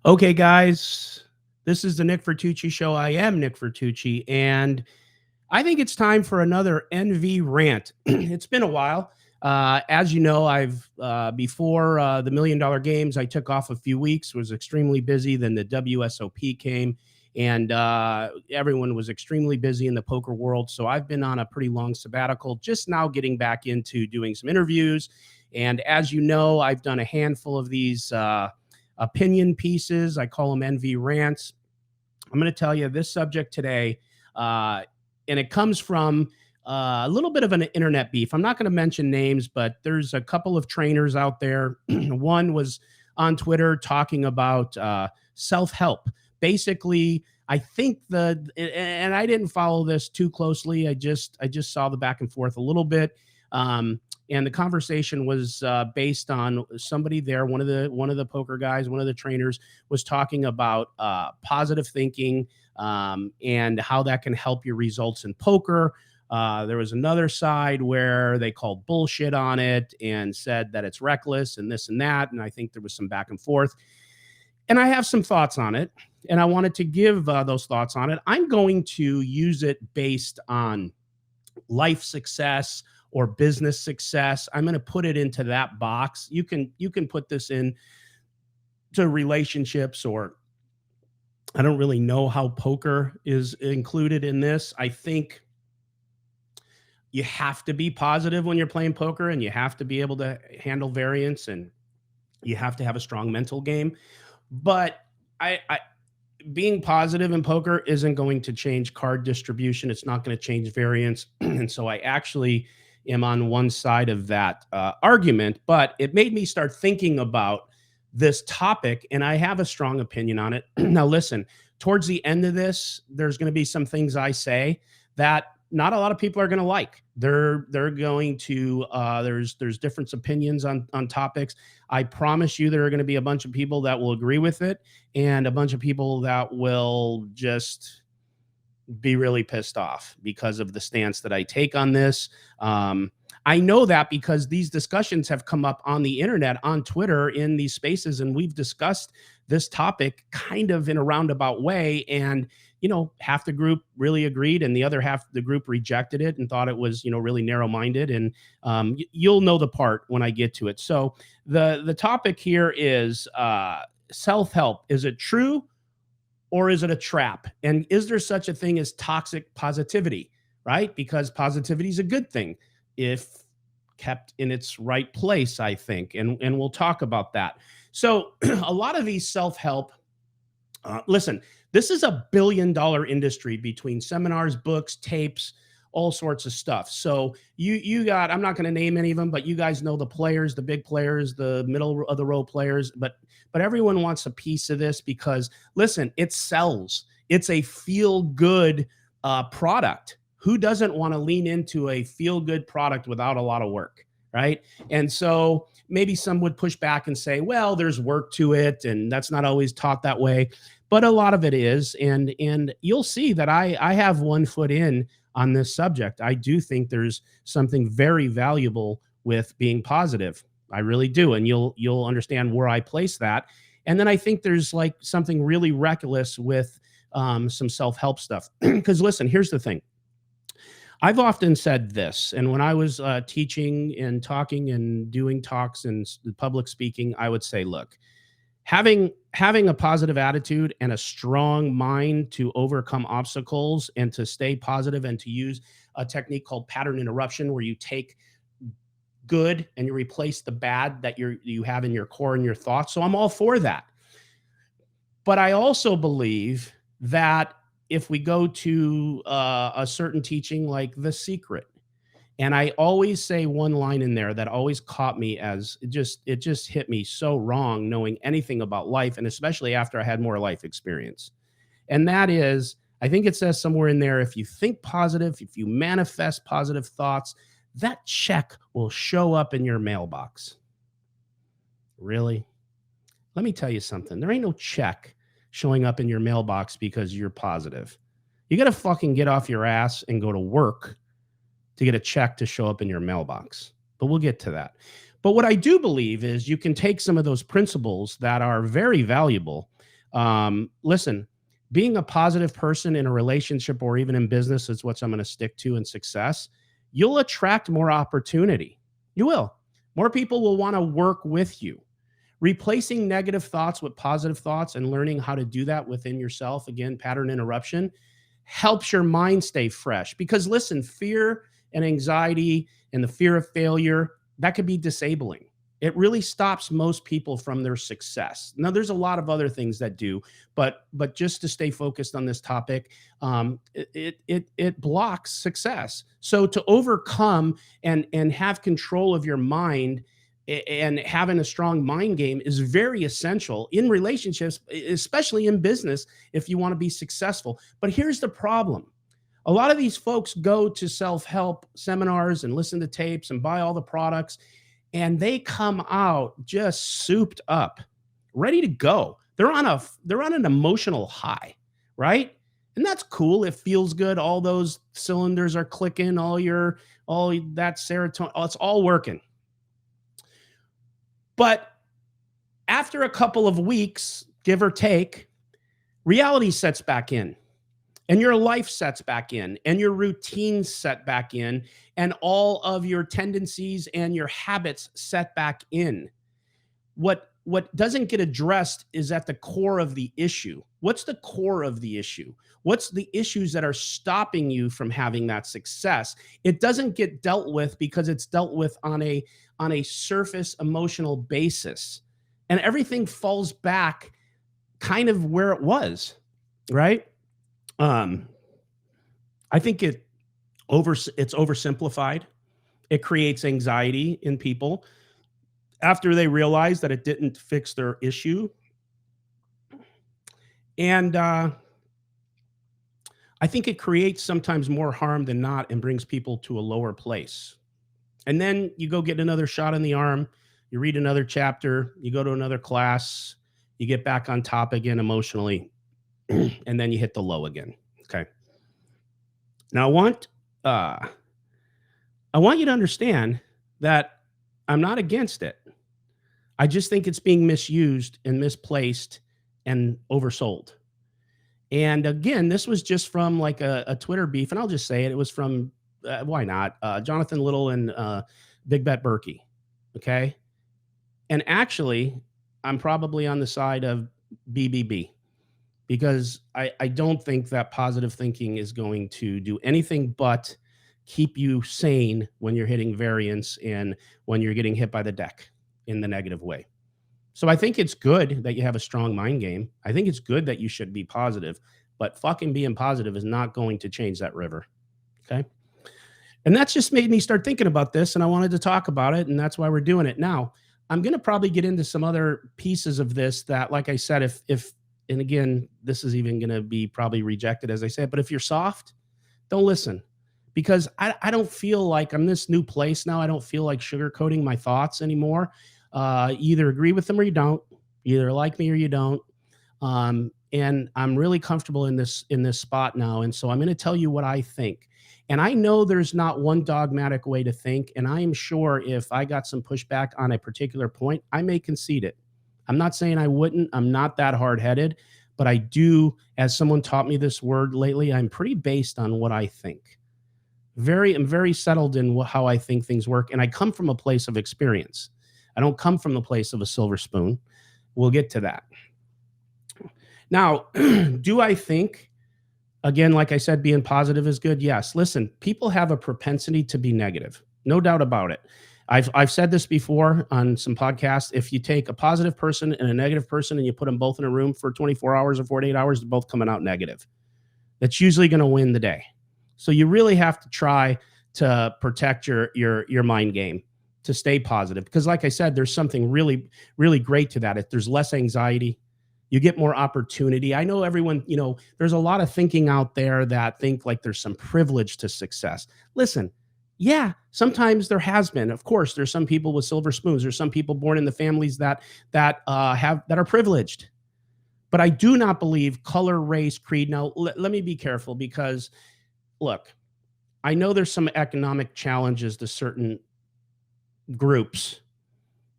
Okay, guys, this is the Nick Vertucci show. I am Nick Vertucci, and I think it's time for another NV rant. It's been a while. As you know, I've before the $1 million games, I took off a few weeks, was extremely busy. Then the WSOP came, and everyone was extremely busy in the poker world. So I've been on a pretty long sabbatical, just now getting back into doing some interviews. And as you know, I've done a handful of these opinion pieces. I call them NV rants. I'm going to tell you this subject today, and it comes from a little bit of an internet beef. I'm not going to mention names, but there's a couple of trainers out there. One was on Twitter talking about self-help. Basically, I think and I didn't follow this too closely. I just saw the back and forth a little bit. And the conversation was based on somebody there, one of the poker guys, one of the trainers was talking about positive thinking, and how that can help your results in poker. There was another side where they called bullshit on it and said that it's reckless and this and that. And I think there was some back and forth. And I have some thoughts on it, and I wanted to give those thoughts on it. I'm going to use it based on life success or business success. I'm going to put it into that box. You can put this in to relationships, or I don't really know how poker is included in this. I think you have to be positive when you're playing poker, and you have to be able to handle variance, and you have to have a strong mental game. But I being positive in poker isn't going to change card distribution. It's not going to change variance. And so I actually am on one side of that argument, but it made me start thinking about this topic, and I have a strong opinion on it. Now, listen, towards the end of this, there's going to be some things I say that not a lot of people are going to like. They're going to there's different opinions on topics. I promise you, there are going to be a bunch of people that will agree with it, and a bunch of people that will just be really pissed off because of the stance that I take on this. I know that because these discussions have come up on the internet, on Twitter, in these spaces, and we've discussed this topic kind of in a roundabout way. And, half the group really agreed, and the other half of the group rejected it and thought it was, really narrow minded. And you'll know the part when I get to it. So the topic here is self help. Is it true? Or is it a trap? And is there such a thing as toxic positivity, right? Because positivity is a good thing if kept in its right place, I think. And we'll talk about that. So a lot of these self-help, listen, this is $1 billion industry between seminars, books, tapes, all sorts of stuff. So you got, I'm not going to name any of them, but you guys know the players, the big players, the middle of the row players, but everyone wants a piece of this because, listen, it sells. It's a feel good product. Who doesn't want to lean into a feel good product without a lot of work, right? And so maybe some would push back and say, well, there's work to it, and that's not always taught that way, but a lot of it is. And you'll see that I have one foot in on this subject. I do think there's something very valuable with being positive. I really do, and you'll understand where I place that. And then I think there's like something really reckless with some self-help stuff. Because listen, here's the thing. I've often said this, and when I was teaching and talking and doing talks and public speaking, I would say, look, having a positive attitude and a strong mind to overcome obstacles and to stay positive and to use a technique called pattern interruption, where you take good and you replace the bad that you have in your core and your thoughts. So I'm all for that. But I also believe that if we go to a certain teaching like The Secret, and I always say one line in there that always caught me, as it just hit me so wrong, knowing anything about life, and especially after I had more life experience. And that is, I think it says somewhere in there, if you think positive, if you manifest positive thoughts, that check will show up in your mailbox. Really? Let me tell you something. There ain't no check showing up in your mailbox because you're positive. You got to fucking get off your ass and go to work to get a check to show up in your mailbox. But we'll get to that. But what I do believe is you can take some of those principles that are very valuable, Listen, being a positive person in a relationship or even in business is what I'm going to stick to in success. You'll attract more opportunity. You will. More people will want to work with you. Replacing negative thoughts with positive thoughts and learning how to do that within yourself, again, pattern interruption, helps your mind stay fresh. Because listen, fear and anxiety and the fear of failure, that could be disabling. It really stops most people from their success. Now, there's a lot of other things that do, but just to stay focused on this topic, it blocks success. So to overcome and have control of your mind and having a strong mind game is very essential in relationships, especially in business, if you want to be successful. But here's the problem. A lot of these folks go to self-help seminars and listen to tapes and buy all the products, and they come out just souped up, ready to go. They're on an emotional high, right? And that's cool. It feels good. All those cylinders are clicking, all that serotonin, it's all working. But after a couple of weeks, give or take, reality sets back in, and your life sets back in, and your routines set back in, and all of your tendencies and your habits set back in. What doesn't get addressed is at the core of the issue. What's the core of the issue? What's the issues that are stopping you from having that success? It doesn't get dealt with because it's dealt with on a surface emotional basis. And everything falls back kind of where it was, right? I think it's oversimplified. It creates anxiety in people after they realize that it didn't fix their issue. And I think it creates sometimes more harm than not and brings people to a lower place. And then you go get another shot in the arm, you read another chapter, you go to another class, you get back on top again emotionally, and then you hit the low again. Okay. Now I want you to understand that I'm not against it. I just think it's being misused and misplaced and oversold. And again, this was just from like a Twitter beef, and I'll just say it. It was from why not Jonathan Little and Big Bet Berkey. Okay, and actually, I'm probably on the side of BBB because I don't think that positive thinking is going to do anything but keep you sane when you're hitting variance and when you're getting hit by the deck in the negative way. So I think it's good that you have a strong mind game. I think it's good that you should be positive, but fucking being positive is not going to change that river. Okay. And that's just made me start thinking about this, and I wanted to talk about it, and that's why we're doing it. Now, I'm going to probably get into some other pieces of this that, like I said, if and again, this is even going to be probably rejected, as I said, but if you're soft, don't listen because I don't feel like I'm this new place now. I don't feel like sugarcoating my thoughts anymore. Either agree with them or you don't. You either like me or you don't. And I'm really comfortable in this spot now. And so I'm going to tell you what I think. And I know there's not one dogmatic way to think. And I am sure if I got some pushback on a particular point, I may concede it. I'm not saying I wouldn't. I'm not that hard-headed, but I do, as someone taught me this word lately, I'm pretty based on what I think. I'm very settled in how I think things work. And I come from a place of experience. I don't come from the place of a silver spoon. We'll get to that. Now, do I think, again, like I said, being positive is good? Yes. Listen, people have a propensity to be negative. No doubt about it. I've said this before on some podcasts. If you take a positive person and a negative person and you put them both in a room for 24 hours or 48 hours, they're both coming out negative. That's usually going to win the day. So you really have to try to protect your mind game to stay positive. Because like I said, there's something really, really great to that. If there's less anxiety, you get more opportunity. I know everyone, there's a lot of thinking out there that think like there's some privilege to success. Listen, yeah, sometimes there has been. Of course, there's some people with silver spoons. There's some people born in the families that are privileged. But I do not believe color, race, creed. Now, let me be careful because, look, I know there's some economic challenges to certain groups,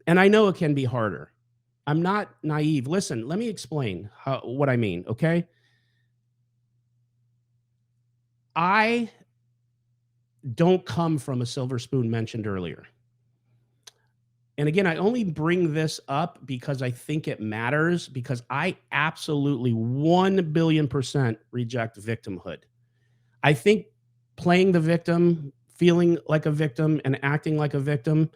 and I know it can be harder. I'm not naive. Listen, let me explain what I mean, okay? I don't come from a silver spoon mentioned earlier. And again, I only bring this up because I think it matters because I absolutely 1 billion% reject victimhood. I think playing the victim, feeling like a victim, and acting like a victim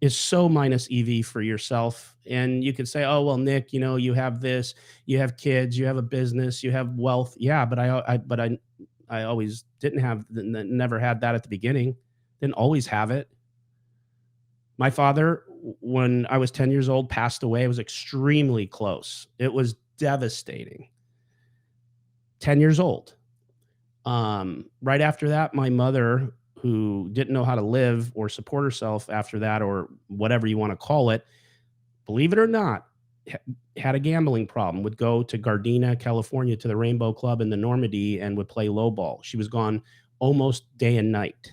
is so minus EV for yourself. And you can say, "Oh well, Nick, you have this, you have kids, you have a business, you have wealth." Yeah, but I always didn't have, never had that at the beginning. Didn't always have it. My father, when I was 10 years old, passed away. It was extremely close. It was devastating. 10 years old. Right after that, my mother, who didn't know how to live or support herself after that, or whatever you want to call it, believe it or not, had a gambling problem, would go to Gardena, California, to the Rainbow Club in the Normandy and would play lowball. She was gone almost day and night.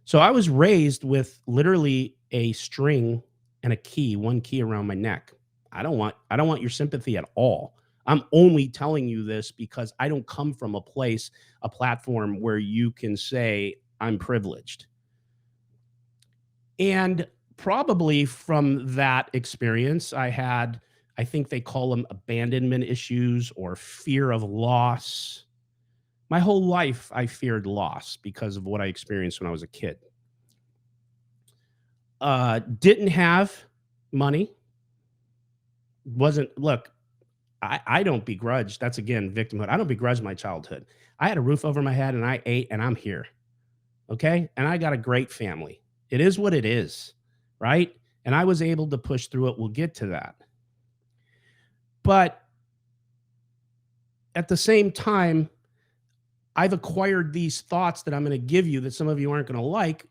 So I was raised with literally a string and a key, one key around my neck. I don't want your sympathy at all. I'm only telling you this because I don't come from a place, a platform where you can say I'm privileged. And probably from that experience, I think they call them abandonment issues or fear of loss. My whole life, I feared loss because of what I experienced when I was a kid. Didn't have money. Wasn't, look, I don't begrudge. That's again victimhood. I don't begrudge my childhood. I had a roof over my head and I ate and I'm here. Okay. And I got a great family. It is what it is. Right. And I was able to push through it. We'll get to that. But at the same time, I've acquired these thoughts that I'm going to give you that some of you aren't going to like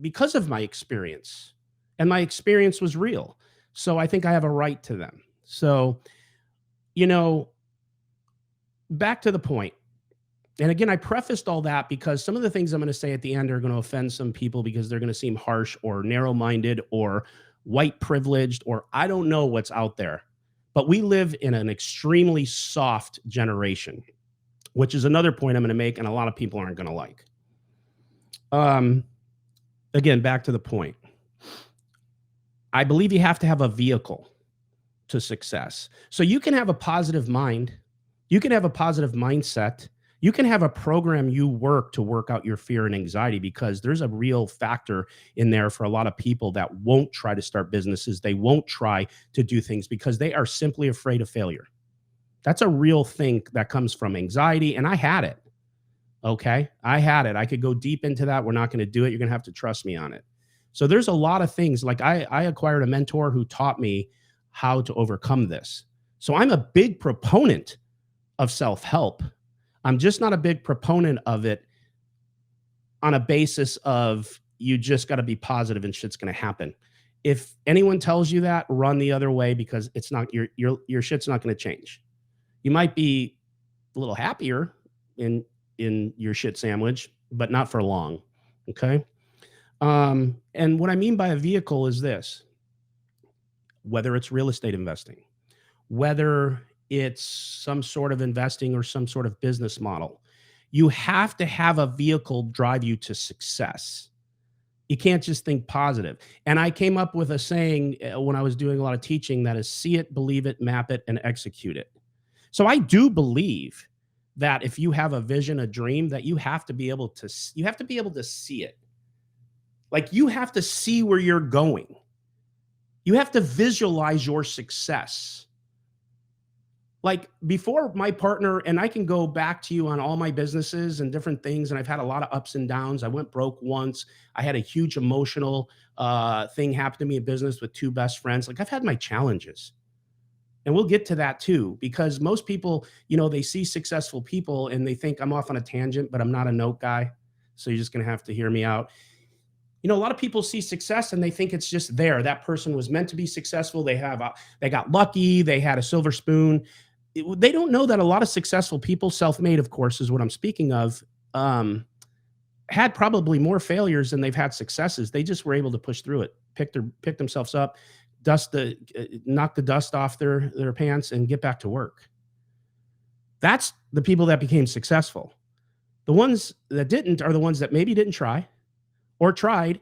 because of my experience. And my experience was real. So I think I have a right to them. So, you know, back to the point. And again, I prefaced all that because some of the things I'm going to say at the end are going to offend some people because they're going to seem harsh or narrow minded or white privileged, or I don't know what's out there. But we live in an extremely soft generation, which is another point I'm going to make, and a lot of people aren't going to like. Um, Again, back to the point. I believe you have to have a vehicle to success. So you can have a positive mind, you can have a positive mindset, you can have a program you work to work out your fear and anxiety, because there's a real factor in there for a lot of people that won't try to start businesses. They won't try to do things because they are simply afraid of failure. That's a real thing that comes from anxiety. And I had it. Okay. I had it. I could go deep into that. We're not going to do it. You're going to have to trust me on it. So there's a lot of things, like I acquired a mentor who taught me how to overcome this. So I'm a big proponent of self-help. I'm just not a big proponent of it on a basis of you just got to be positive and shit's going to happen. If anyone tells you that, run the other way, because it's not your shit's not going to change. You might be a little happier in your shit sandwich, but not for long. Okay. And what I mean by a vehicle is this: whether it's real estate investing, whether it's some sort of investing or some sort of business model, you have to have a vehicle drive you to success. You can't just think positive. And I came up with a saying when I was doing a lot of teaching, that is, see it, believe it, map it, and execute it. So I do believe that if you have a vision, a dream, that you have to be able to see it. Like, you have to see where you're going. You have to visualize your success. Like, before my partner, and I can go back to you on all my businesses and different things, and I've had a lot of ups and downs. I went broke once. I had a huge emotional thing happen to me in business with two best friends. Like, I've had my challenges. And we'll get to that too, because most people, they see successful people and they think I'm off on a tangent, but I'm not a note guy. So you're just going to have to hear me out. A lot of people see success and they think it's just there. That person was meant to be successful. They got lucky. They had a silver spoon. They don't know that a lot of successful people, self-made, of course, is what I'm speaking of, had probably more failures than they've had successes. They just were able to push through it, pick themselves up, knock the dust off their pants and get back to work. That's the people that became successful. The ones that didn't are the ones that maybe didn't try or tried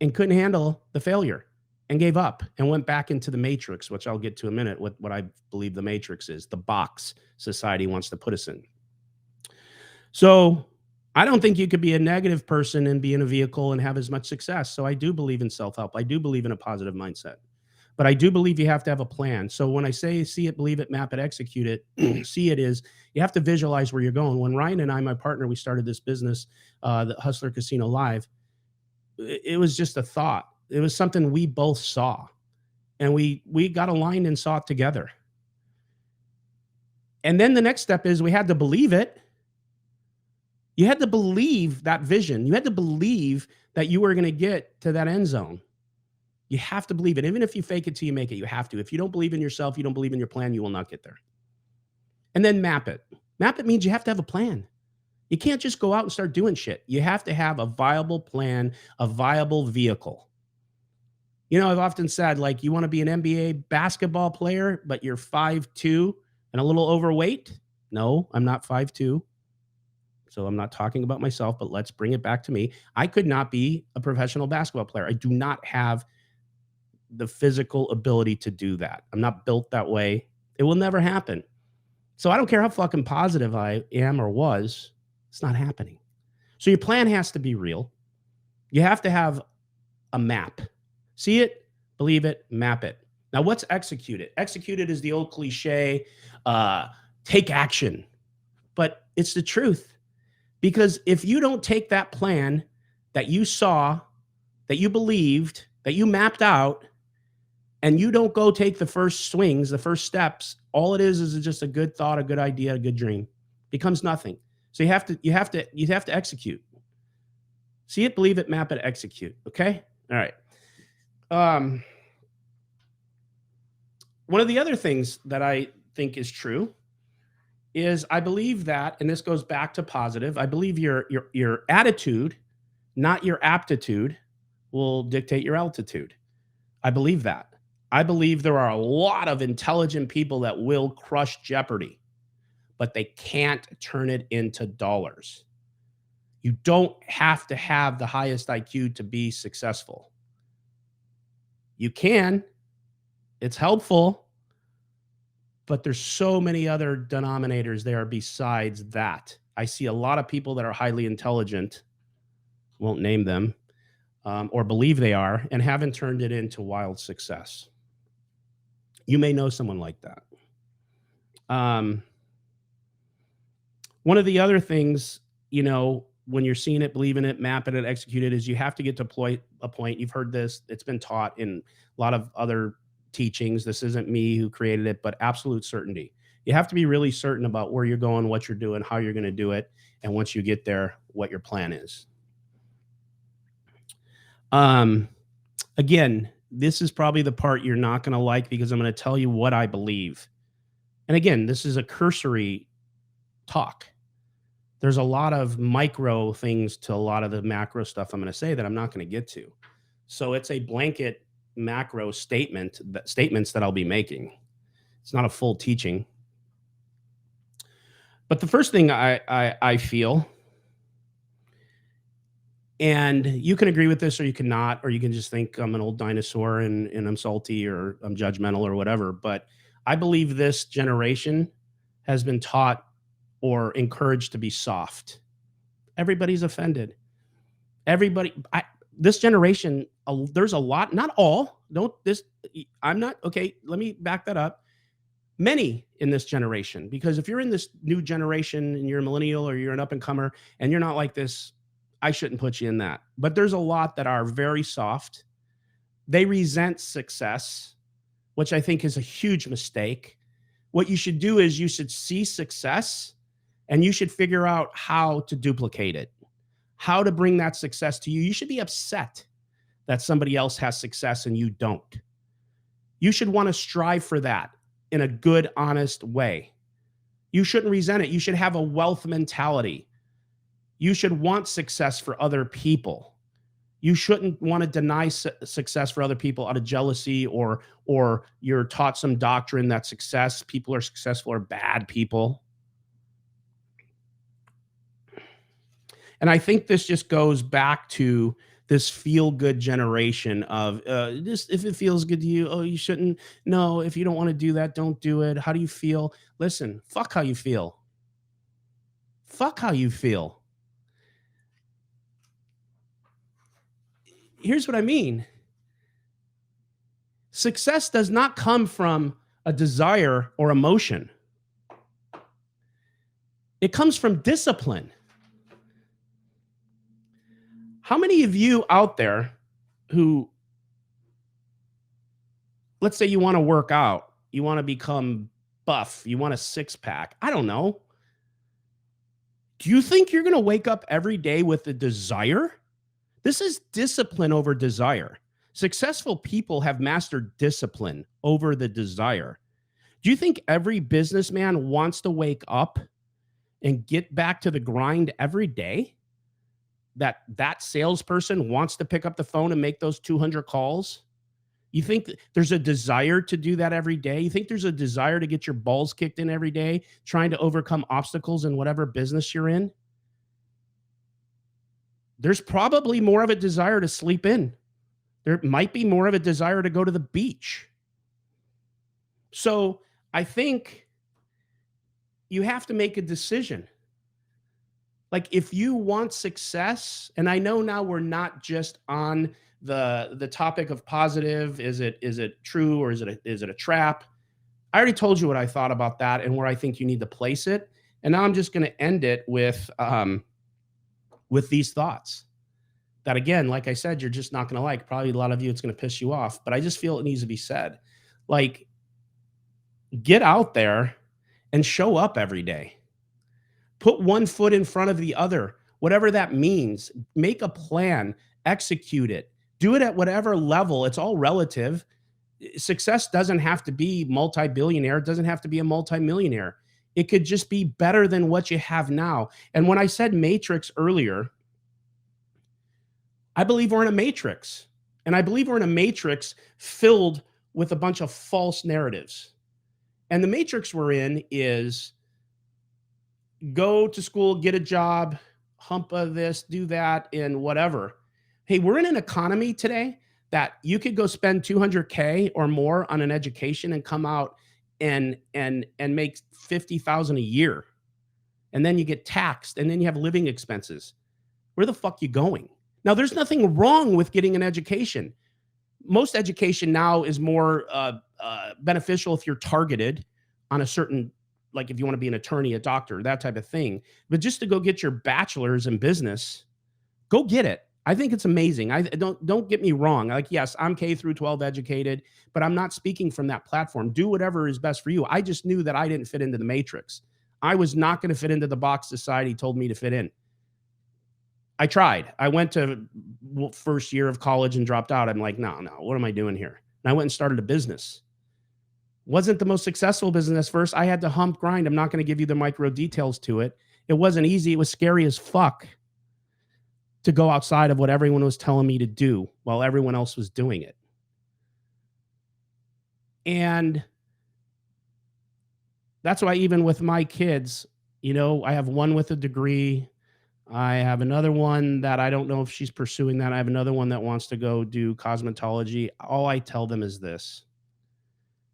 and couldn't handle the failure and gave up and went back into the matrix, which I'll get to in a minute, what I believe the matrix is, the box society wants to put us in. So I don't think you could be a negative person and be in a vehicle and have as much success. So I do believe in self-help. I do believe in a positive mindset. But I do believe you have to have a plan. So when I say see it, believe it, map it, execute it, see it is you have to visualize where you're going. When Ryan and I, my partner, we started this business, the Hustler Casino Live, it was just a thought. It was something we both saw. And we got aligned and saw it together. And then the next step is we had to believe it. You had to believe that vision. You had to believe that you were going to get to that end zone. You have to believe it. Even if you fake it till you make it, you have to. If you don't believe in yourself, you don't believe in your plan, you will not get there. And then map it. Map it means you have to have a plan. You can't just go out and start doing shit. You have to have a viable plan, a viable vehicle. You know, I've often said, like, you want to be an NBA basketball player, but you're 5'2" and a little overweight? No, I'm not 5'2". So I'm not talking about myself, but let's bring it back to me. I could not be a professional basketball player. I do not have the physical ability to do that. I'm not built that way. It will never happen. So I don't care how fucking positive I am or was, it's not happening. So your plan has to be real. You have to have a map. See it, believe it, map it. Now what's execute it? Execute it is the old cliche, take action. But it's the truth. Because if you don't take that plan that you saw, that you believed, that you mapped out, and you don't go take the first swings, the first steps, all it is just a good thought, a good idea, a good dream. It becomes nothing. So you have to execute. See it, believe it, map it, execute. Okay? All right. One of the other things that I think is true is I believe that, and this goes back to positive, I believe your attitude, not your aptitude, will dictate your altitude. I believe that. I believe there are a lot of intelligent people that will crush Jeopardy, but they can't turn it into dollars. You don't have to have the highest IQ to be successful. You can. It's helpful. But there's so many other denominators there besides that. I see a lot of people that are highly intelligent, won't name them, or believe they are, and haven't turned it into wild success. You may know someone like that. One of the other things, you know, when you're seeing it, believing it, mapping it, execute it, is you have to get to a point. You've heard this. It's been taught in a lot of other teachings. This isn't me who created it, but absolute certainty. You have to be really certain about where you're going, what you're doing, how you're going to do it, and once you get there, what your plan is. Again, this is probably the part you're not going to like because I'm going to tell you what I believe. And again, this is a cursory talk. There's a lot of micro things to a lot of the macro stuff I'm going to say that I'm not going to get to. So it's a blanket macro statements that I'll be making. It's not a full teaching. But the first thing I feel, and you can agree with this or you cannot, or you can just think I'm an old dinosaur and I'm salty or I'm judgmental or whatever, but I believe this generation has been taught or encouraged to be soft. Everybody's offended. This generation, there's a lot, not all, okay, let me back that up. Many in this generation, because if you're in this new generation and you're a millennial or you're an up and comer and you're not like this, I shouldn't put you in that. But there's a lot that are very soft. They resent success, which I think is a huge mistake. What you should do is you should see success and you should figure out how to duplicate it, how to bring that success to you. You should be upset that somebody else has success and you don't. You should want to strive for that in a good, honest way. You shouldn't resent it. You should have a wealth mentality. You should want success for other people. You shouldn't want to deny success for other people out of jealousy, or you're taught some doctrine that success people are successful are bad people. And I think this just goes back to this feel good generation of just if it feels good to you, oh, you shouldn't. No, if you don't want to do that, don't do it. How do you feel? Listen, fuck how you feel. Fuck how you feel. Here's what I mean. Success does not come from a desire or emotion. It comes from discipline. How many of you out there who, let's say you want to work out, you want to become buff, you want a six pack? I don't know. Do you think you're going to wake up every day with a desire? This is discipline over desire. Successful people have mastered discipline over the desire. Do you think every businessman wants to wake up and get back to the grind every day? That salesperson wants to pick up the phone and make those 200 calls? You think there's a desire to do that every day? You think there's a desire to get your balls kicked in every day, trying to overcome obstacles in whatever business you're in? There's probably more of a desire to sleep in. There might be more of a desire to go to the beach. So I think you have to make a decision. Like, if you want success, and I know now we're not just on the topic of positive, is it true, or is it a trap? I already told you what I thought about that and where I think you need to place it. And now I'm just going to end it with these thoughts that, again, like I said, you're just not going to like. Probably a lot of you, it's going to piss you off, but I just feel it needs to be said. Like, get out there and show up every day. Put one foot in front of the other, whatever that means. Make a plan, execute it, do it at whatever level. It's all relative. Success doesn't have to be multi-billionaire. It doesn't have to be a multi-millionaire. It could just be better than what you have now. And when I said matrix earlier, I believe we're in a matrix. And I believe we're in a matrix filled with a bunch of false narratives. And the matrix we're in is go to school, get a job, hump of this, do that, and whatever. Hey, we're in an economy today that you could go spend 200K or more on an education and come out and make 50,000 a year. And then you get taxed, and then you have living expenses. Where the fuck you going? Now, there's nothing wrong with getting an education. Most education now is more beneficial if you're targeted on a certain, like if you want to be an attorney, a doctor, that type of thing. But just to go get your bachelor's in business, go get it. I think it's amazing. I don't get me wrong. Like, yes, I'm K through 12 educated, but I'm not speaking from that platform. Do whatever is best for you. I just knew that I didn't fit into the matrix. I was not going to fit into the box society told me to fit in. I tried. I went to first year of college and dropped out. I'm like, no, what am I doing here? And I went and started a business. Wasn't the most successful business first. I had to hump grind. I'm not going to give you the micro details to it. It wasn't easy. It was scary as fuck to go outside of what everyone was telling me to do while everyone else was doing it. And that's why even with my kids, I have one with a degree. I have another one that I don't know if she's pursuing that. I have another one that wants to go do cosmetology. All I tell them is this: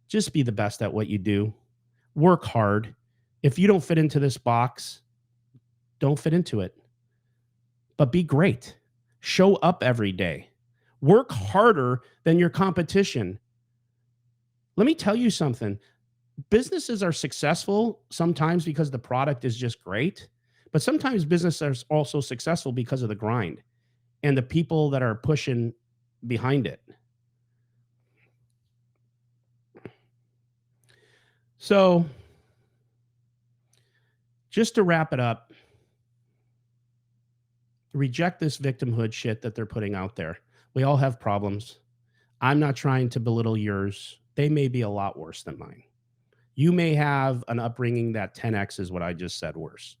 just be the best at what you do. Work hard. If you don't fit into this box, don't fit into it. But be great. Show up every day. Work harder than your competition. Let me tell you something. Businesses are successful sometimes because the product is just great, but sometimes businesses are also successful because of the grind and the people that are pushing behind it. So, just to wrap it up, reject this victimhood shit that they're putting out there. We all have problems. I'm not trying to belittle yours. They may be a lot worse than mine. You may have an upbringing that 10x is what I just said worse.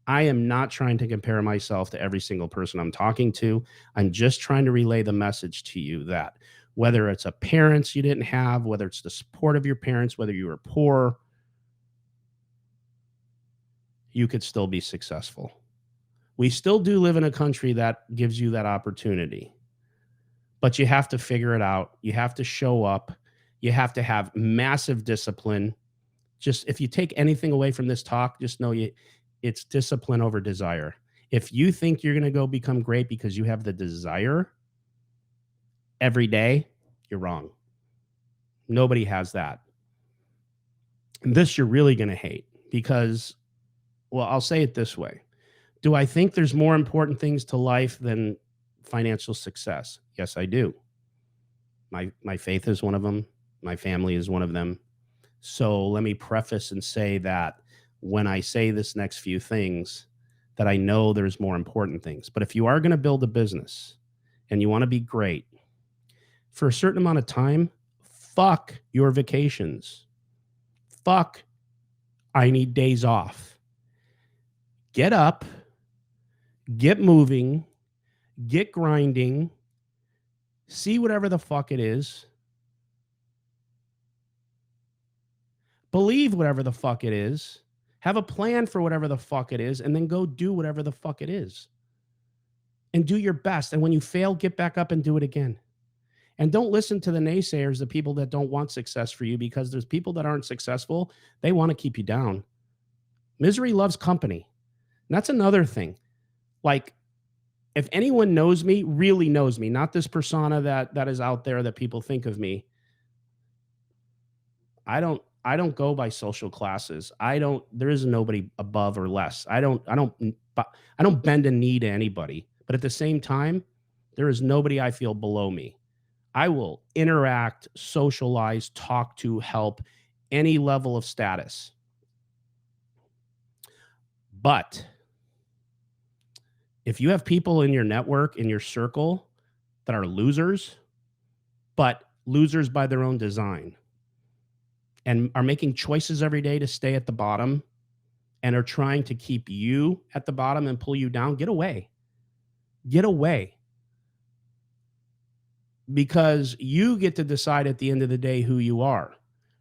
I am not trying to compare myself to every single person I'm talking to. I'm just trying to relay the message to you that whether it's a parents you didn't have, whether it's the support of your parents, whether you were poor, you could still be successful. We still do live in a country that gives you that opportunity, but you have to figure it out. You have to show up. You have to have massive discipline. Just if you take anything away from this talk, just know it's discipline over desire. If you think you're going to go become great because you have the desire every day, you're wrong. Nobody has that. And this you're really going to hate because, well, I'll say it this way. Do I think there's more important things to life than financial success? Yes, I do. My faith is one of them. My family is one of them. So let me preface and say that when I say this next few things, that I know there's more important things. But if you are going to build a business and you want to be great, for a certain amount of time, fuck your vacations. Fuck, I need days off. Get up, get moving, get grinding, see whatever the fuck it is. Believe whatever the fuck it is. Have a plan for whatever the fuck it is, and then go do whatever the fuck it is. And do your best. And when you fail, get back up and do it again. And don't listen to the naysayers, the people that don't want success for you, because there's people that aren't successful. They want to keep you down. Misery loves company. And that's another thing. Like, if anyone knows me, really knows me, not this persona that is out there that people think of me, I don't go by social classes. There is nobody above or less. I don't bend a knee to anybody. But at the same time, there is nobody I feel below me. I will interact, socialize, talk to, help any level of status. But if you have people in your network, in your circle that are losers, but losers by their own design, and are making choices every day to stay at the bottom and are trying to keep you at the bottom and pull you down, get away. Get away. Because you get to decide at the end of the day who you are.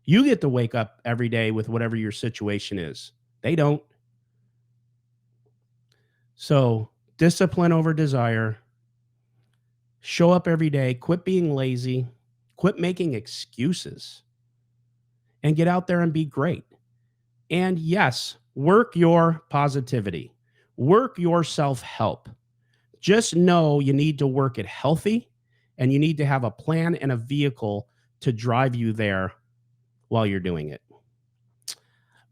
You get to wake up every day with whatever your situation is. They don't. So, discipline over desire. Show up every day. Quit being lazy. Quit making excuses. And get out there and be great. And yes, work your positivity. Work your self-help. Just know you need to work it healthy, and you need to have a plan and a vehicle to drive you there while you're doing it.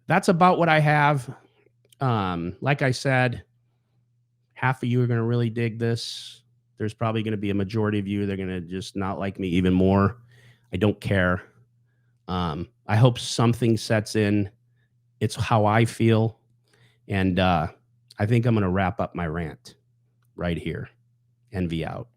That's about what I have. Like I said, half of you are going to really dig this. There's probably going to be a majority of you that are going to just not like me even more. I don't care. I hope something sets in. It's how I feel. And I think I'm going to wrap up my rant right here. NV out.